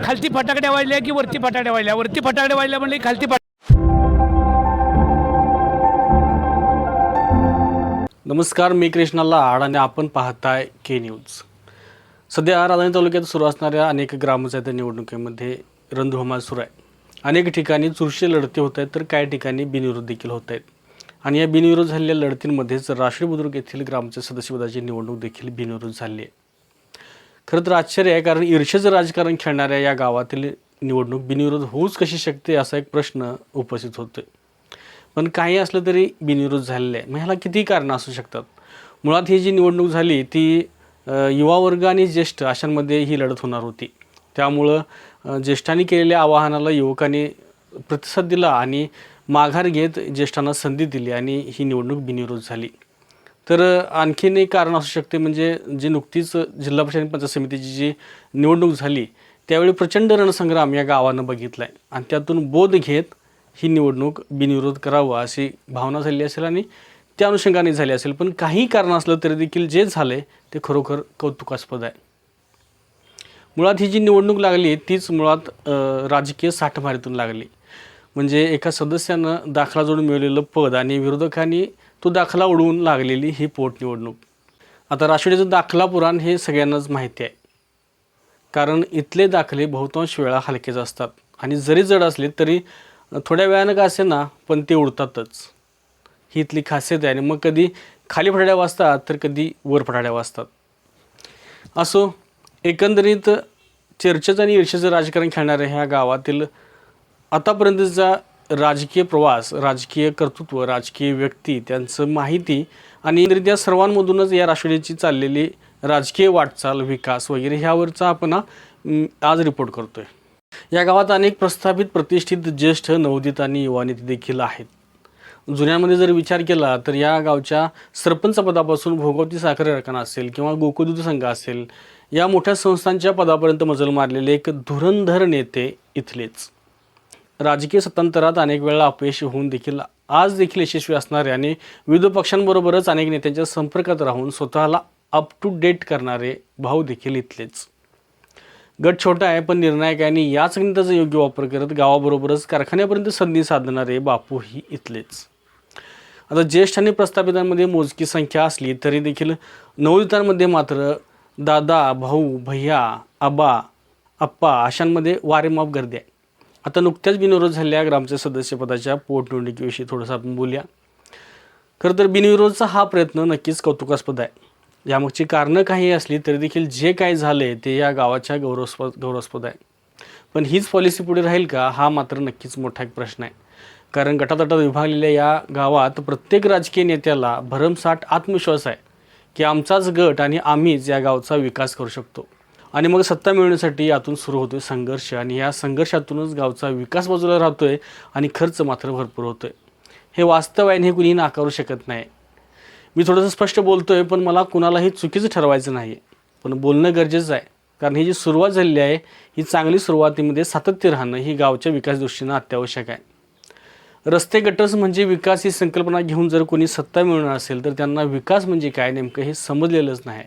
खालती फटाकड्या वाजल्या की वरती फटाकड्या वाजल्या, वरती फटाकड्या वाजल्या म्हणले खालती नमस्कार, मी कृष्णाला आड आणि आपण पाहताय के न्यूज. सध्या राधानगरी तालुक्यात सुरू असणाऱ्या अनेक ग्रामपंचायत निवडणुकीमध्ये रणधुमाळ सुरू आहे. अनेक ठिकाणी चुरशी लढती होत आहेत, तर काही ठिकाणी बिनविरोध देखील होत आहेत. आणि या बिनविरोध झालेल्या लढतींमध्येच राष्ट्रीय बुद्रुक येथील ग्रामपंचायत सदस्यपदाची निवडणूक देखील बिनविरोध झाली आहे. खरं तर आश्चर्य आहे, कारण ईर्ष्याचं राजकारण खेळणाऱ्या या गावातील निवडणूक बिनविरोध होऊच कशी शकते असा एक प्रश्न उपस्थित होतोय. पण काही असलं तरी बिनविरोध झालेलं आहे. मग ह्याला किती कारणं असू शकतात. मुळात ही जी निवडणूक झाली ती युवा वर्ग आणि ज्येष्ठ अशांमध्ये ही लढत होणार होती. त्यामुळं ज्येष्ठांनी केलेल्या आवाहनाला युवकांनी प्रतिसाद दिला आणि माघार घेत ज्येष्ठांना संधी दिली आणि ही निवडणूक बिनविरोध झाली. तर आणखीन एक कारण असू शकते, म्हणजे जी नुकतीच जिल्हा परिषद आणि पंचायत समितीची जी निवडणूक झाली त्यावेळी प्रचंड रणसंग्राम या गावानं बघितला आहे आणि त्यातून बोध घेत ही निवडणूक बिनविरोध करावं अशी भावना झाली असेल आणि त्या अनुषंगाने झाली असेल. पण काही कारण असलं तरी देखील जे झाले ते खरोखर कौतुकास्पद आहे. मुळात ही जी निवडणूक लागली तीच मुळात राजकीय साठमारीतून लागली. म्हणजे एका सदस्यानं दाखला जोडून मिळवलेलं पद आणि विरोधकांनी तो दाखला उडवून लागलेली ही पोटनिवडणूक. आता राष्ट्रवादीचं दाखला पुराण हे सगळ्यांनाच माहिती आहे, कारण इथले दाखले बहुतांश वेळा हलकेच असतात आणि जरी जड असले तरी थोड्या वेळानं का असे ना पण ते उडतातच. ही इथली खासियत आहे. आणि मग कधी खाली फटाड्या वाजतात तर कधी वर फटाड्या वाजतात. असो, एकंदरीत चर्चेचं आणि ईर्ष्याचं राजकारण खेळणाऱ्या ह्या गावातील आतापर्यंतचा राजकीय प्रवास, राजकीय कर्तृत्व, राजकीय व्यक्ती, त्यांचं माहिती आणि त्या सर्वांमधूनच या राष्ट्रवादीची चाललेली राजकीय वाटचाल, विकास वगैरे ह्यावरचा आपण आज रिपोर्ट करतोय. या गावात अनेक प्रस्थापित, प्रतिष्ठित, ज्येष्ठ, नवोदित आणि युवा नेते देखील आहेत. जुन्यामध्ये जर विचार केला तर या गावच्या सरपंच पदापासून भोगावती साखर कारखाना असेल किंवा गोकुळ दूध संघ असेल, या मोठ्या संस्थांच्या पदापर्यंत मजल मारलेले एक धुरंधर नेते इथलेच. राजकीय सत्तांतरात अनेक वेळा अपयशी होऊन देखील आज देखील यशस्वी असणारे आणि विविध पक्षांबरोबरच अनेक नेत्यांच्या संपर्कात राहून स्वतःला अप टू डेट करणारे भाऊ देखील इथलेच. गट छोटा आहे पण निर्णायक आहे आणि याच गणिताचा योग्य वापर करत गावाबरोबरच कारखान्यापर्यंत संधी साधणारे बापूही इथलेच. आता ज्येष्ठ आणि प्रस्थापितांमध्ये मोजकी संख्या असली तरी देखील नवोदितांमध्ये मात्र दादा, भाऊ, भैया, आबा, आप्पा अशांमध्ये वारेमाप गर्दी आहे. आता नुकत्याच बिनविरोध झालेल्या ग्रामपंचायत सदस्यपदाच्या पोटनिवडणुकीविषयी थोडंसं आपण बोलूया. खरं तर बिनविरोधचा हा प्रयत्न नक्कीच कौतुकास्पद आहे. यामागची कारणं काही असली तरी देखील जे काही झाले ते या गावाच्या गौरवास्पद आहे. पण हीच पॉलिसी पुढे राहील का, हा मात्र नक्कीच मोठा एक प्रश्न आहे. कारण गटातटात विभागलेल्या या गावात प्रत्येक राजकीय नेत्याला भरमसाठ आत्मविश्वास आहे की आमचाच गट आणि आम्हीच या गावचा विकास करू शकतो. आणि मग सत्ता मिळवण्यासाठी यातून सुरू होतोय संघर्ष आणि या संघर्षातूनच गावचा विकास बाजूला राहतोय आणि खर्च मात्र भरपूर होतोय. हे वास्तव आहे, हे कुणीही नाकारू शकत नाही. मी थोडंसं स्पष्ट बोलतोय पण मला कुणालाही चुकीचं ठरवायचं नाही, पण बोलणं गरजेचं आहे. कारण ही जी सुरुवात झालेली आहे ही चांगली सुरुवातीमध्ये सातत्य राहणं ही गावच्या विकास दृष्टीनं अत्यावश्यक आहे. रस्ते, गटर्स म्हणजे विकास ही संकल्पना घेऊन जर कोणी सत्ता मिळवणार असेल तर त्यांना विकास म्हणजे काय नेमकं हे समजलेलंच नाही.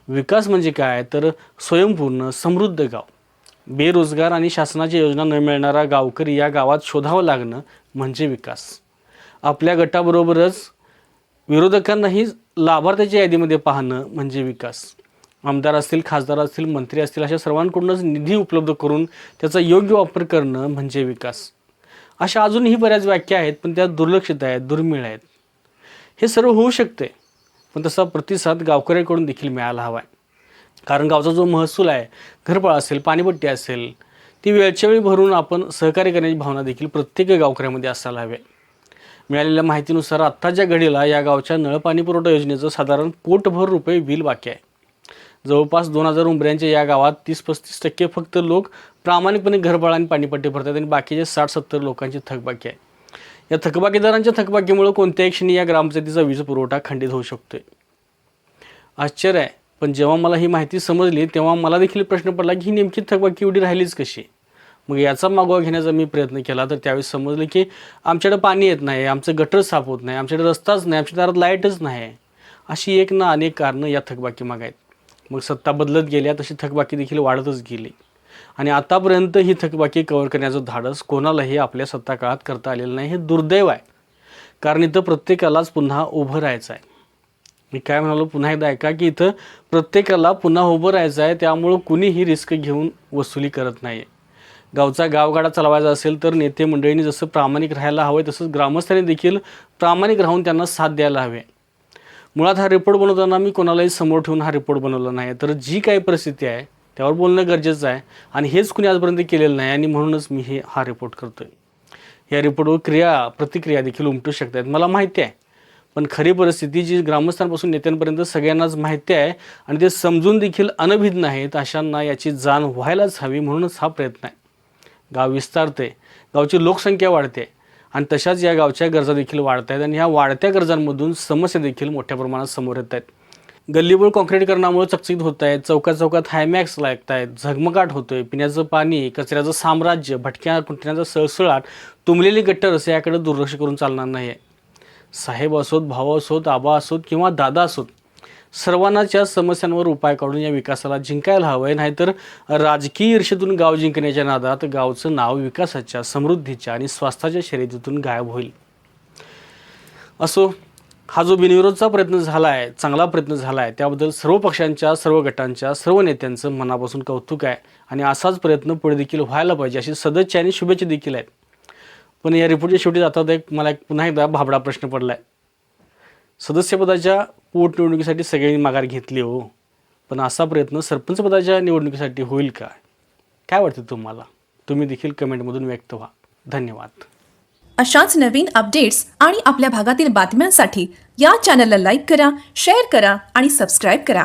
विकास म्हणजे काय तर स्वयंपूर्ण समृद्ध गाव, बेरोजगार आणि शासनाची योजना न मिळणारा गावकरी या गावात शोधावं लागणं म्हणजे विकास. आपल्या गटाबरोबरच विरोधकांनाही लाभार्थ्याच्या यादीमध्ये पाहणं म्हणजे विकास. आमदार असतील, खासदार असतील, मंत्री असतील अशा सर्वांकडूनच निधी उपलब्ध करून त्याचा योग्य वापर करणं म्हणजे विकास. अशा अजूनही बऱ्याच व्याख्या आहेत पण त्या दुर्लक्षित आहेत, दुर्मिळ आहेत. हे सर्व होऊ शकते पण तसा प्रतिसाद गावकऱ्यांकडून देखील मिळाला हवा आहे. कारण गावचा जो महसूल आहे, घरपळा असेल, पाणीपट्टी असेल, ती वेळच्या वेळी भरून आपण सहकार्य करण्याची भावना देखील प्रत्येक गावकऱ्यामध्ये असायला हवी. मिळालेल्या माहितीनुसार आत्ताच्या घडीला या गावच्या नळपाणी पुरवठा योजनेचं साधारण कोटभर रुपये बिल बाकी आहे. जवळपास 2000 उंबऱ्यांच्या या गावात 30-35% फक्त लोक प्रामाणिकपणे घरपळा आणि पाणीपट्टी भरतात आणि बाकीचे 60-70 लोकांची थकबाकी आहे. या थकबाकीदारांच्या थकबाकीमुळे कोणत्याही क्षणी या ग्रामपंचायतीचा वीज पुरवठा खंडित होऊ शकतोय. आश्चर्य आहे, पण जेव्हा मला ही माहिती समजली तेव्हा मला देखील प्रश्न पडला की ही नेमकी थकबाकी एवढी राहिलीच कशी. मग याचा मागोवा घेण्याचा मी प्रयत्न केला तर त्यावेळी समजलं की आमच्याकडे पाणी येत नाही, आमचं गटर साफ होत नाही, आमच्याकडे रस्ताच नाही, आमच्या दारात लाईटच नाही. अशी एक ना अनेक कारणं या थकबाकी मागे आहेत. मग सत्ता बदलत गेल्या तशी थकबाकी देखील वाढतच गेली. आणि आतापर्यंत ही थकबाकी कव्हर करण्याचं धाडस कोणालाही आपल्या सत्ता काळात करता आलेलं नाही. हे दुर्दैव आहे, कारण इथं प्रत्येकालाच पुन्हा उभं राहायचं आहे. मी काय म्हणालो पुन्हा एकदा ऐका की इथं प्रत्येकाला पुन्हा उभं राहायचं आहे. त्यामुळं कुणीही रिस्क घेऊन वसुली करत नाही. गावचा गावगाडा चालवायचा असेल तर नेते मंडळींनी जसं प्रामाणिक राहायला हवं, तसंच ग्रामस्थांनी देखील प्रामाणिक राहून त्यांना साथ द्यायला हवे. मुळात हा रिपोर्ट बनवताना मी कोणालाही समोर ठेवून हा रिपोर्ट बनवला नाही, तर जी काही परिस्थिती आहे त्यावर बोलणं गरजेचं आहे आणि हेच कुणी आजपर्यंत केलेलं नाही आणि म्हणूनच मी हा रिपोर्ट करतोय. या रिपोर्टवर प्रतिक्रिया देखील उमटू शकतात, मला माहिती आहे. पण खरी परिस्थिती जी ग्रामस्थांपासून नेत्यांपर्यंत सगळ्यांनाच माहिती आहे आणि ते समजून देखील अनभिज्ञ आहेत, अशांना याची जाण व्हायलाच हवी. म्हणूनच हा प्रयत्न आहे. गाव विस्तारते, गावची लोकसंख्या वाढते आणि तशाच या गावच्या गरजा देखील वाढत आहेत आणि ह्या वाढत्या गरजांमधून समस्या देखील मोठ्या प्रमाणात समोर येत आहेत. गल्लीबोळ काँक्रीटीकरणामुळे चकचकीत होत आहेत, चौकात चौकात हायमॅक्स लागत आहेत, झगमगाट होतोय, पिण्याचं पाणी, कचऱ्याचं साम्राज्य, भटक्या कुठण्याचा सळसळाट, तुंबलेली गट्टर असं याकडे दुर्लक्ष करून चालणार नाही आहे. साहेब असोत, भाऊ असोत, आबा असोत किंवा दादा असोत, सर्वांनाच या समस्यांवर उपाय काढून या विकासाला जिंकायला हवं आहे. नाहीतर राजकीय ईर्षेतून गाव जिंकण्याच्या नादात गावचं नाव विकासाच्या, समृद्धीच्या आणि स्वास्थ्याच्या शर्यतीतून गायब होईल. असो, हा जो बिनविरोधचा प्रयत्न झाला आहे, चांगला प्रयत्न झाला आहे, त्याबद्दल सर्व पक्षांच्या, सर्व गटांच्या, सर्व नेत्यांचं मनापासून कौतुक आहे आणि असाच प्रयत्न पुढे देखील व्हायला पाहिजे अशी सदिच्छा आणि शुभेच्छा देखील आहेत. पण या रिपोर्टच्या शेवटी जातात मला पुन्हा एकदा भाबडा प्रश्न पडला आहे. सदस्यपदाच्या पोटनिवडणुकीसाठी सगळ्यांनी माघार घेतली हो, पण असा प्रयत्न सरपंच पदाच्या निवडणुकीसाठी होईल का? काय वाटतं तुम्हाला? तुम्ही देखील कमेंटमधून व्यक्त व्हा. धन्यवाद. अशाच नवीन अपडेट्स आणि आपल्या भागातील बातम्यांसाठी या चॅनलला लाईक करा, शेअर करा आणि सबस्क्राईब करा.